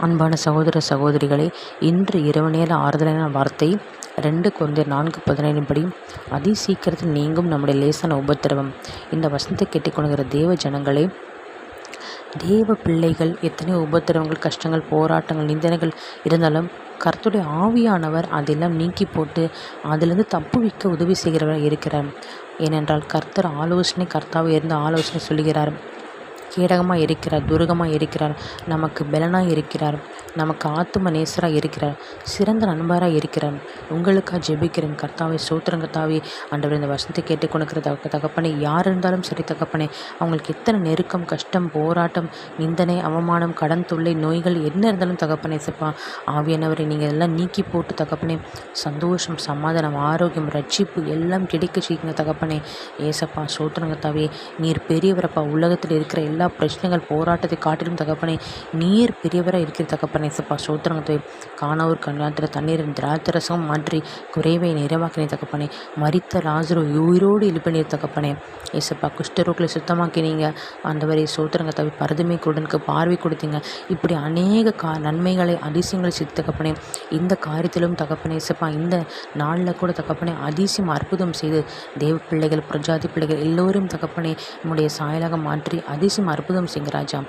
அன்பான சகோதர சகோதரிகளே, இன்று இரவு நேர ஆறுதலான வார்த்தை 2 கொரிந்தியர் 4:17 படி, அதி சீக்கிரத்தில் நீங்கும் நம்முடைய லேசான உபத்திரவம். இந்த வசனத்தை கேட்டுக்கொள்கிற தேவ ஜனங்களே, தேவ பிள்ளைகள் எத்தனையோ உபத்திரவங்கள், கஷ்டங்கள், போராட்டங்கள், நிந்தனைகள் இருந்தாலும் கர்த்தருடைய ஆவியானவர் அதெல்லாம் நீக்கி போட்டு அதிலிருந்து தப்புவிக்க உதவி செய்கிறவர் இருக்கிறார். ஏனென்றால் கர்த்தாவே இருந்து ஆலோசனை சொல்லுகிறார். கேடகமாக இருக்கிறார், துருகமாக இருக்கிறார், நமக்கு பலனாக இருக்கிறார், நமக்கு ஆத்தும நேசராக இருக்கிறார், சிறந்த நண்பராக இருக்கிறார். உங்களுக்காக ஜெபிக்கிறேன். கர்த்தாவே சோத்திரம். கர்த்தாவே ஆண்டவர், இந்த வசனத்தை கேட்டுக்கொண்டிருக்கிற தகப்பனே, யார் இருந்தாலும் சரி தகப்பனே, அவங்களுக்கு எத்தனை நெருக்கம், கஷ்டம், போராட்டம், நிந்தனை, அவமானம், கடன் தொல்லை, நோய்கள் என்ன இருந்தாலும் தகப்பனே சப்பா, ஆவியானவரை நீங்கள் எல்லாம் நீக்கி போட்டு தகப்பனே சந்தோஷம், சமாதானம், ஆரோக்கியம், ரட்சிப்பு எல்லாம் கிடைக்க செய்யுங்க தகப்பனே. ஏசப்பா சோத்திரம். கர்த்தாவே நீர் பெரியவரப்பா. உலகத்தில் இருக்கிற எல்லா பிரச்சனைகள், போராட்டத்தை காட்டிலும் தகப்பனே நீர் பெரியவராக இருக்கிற தகப்பனே சப்பா சோத்திரத்தை காணாவூர் கண்ணாத்திர தண்ணீரின் திராட்சரசம் மாற்றி குறைவை நிறைவாக்கினே தகப்பனே. மரித்த லாசரு உயிரோடு எழுப்பினீர் தகப்பனே. ஏசப்பா குஷ்டரோக்களை சுத்தமாக்கினீங்க ஆண்டவரே. சோத்திரங்க தவி பரதுமை குருடனுக்கு பார்வை கொடுத்தீங்க. இப்படி அநேக நன்மைகளை, அதிசயங்களை செய்து தகப்பனே. இந்த காரியத்திலும் தகப்பனே ஏசப்பா, இந்த நாளில் கூட தகப்பனே அதிசயம் அற்புதம் செய்து தேவ பிள்ளைகள், பிரஜாதி பிள்ளைகள் எல்லோரும் தகப்பனே நம்முடைய சாயலாக மாற்றி அதிசயம் அற்புதம் செய்யுங்க ராஜா.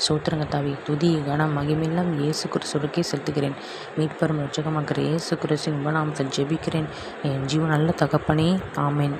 சோத்திரங்க தாவி துதி கனம் மகிமெல்லாம் இயேசு கிறிஸ்துவுக்கே செலுத்துகிறேன். மீட்பரும் ரட்சகமாகிற இயேசு கிறிஸ்துவின் உபநாமத்தில் ஜெபிக்கிறேன் என் ஜீவன் நல்ல தகப்பனே. ஆமென்.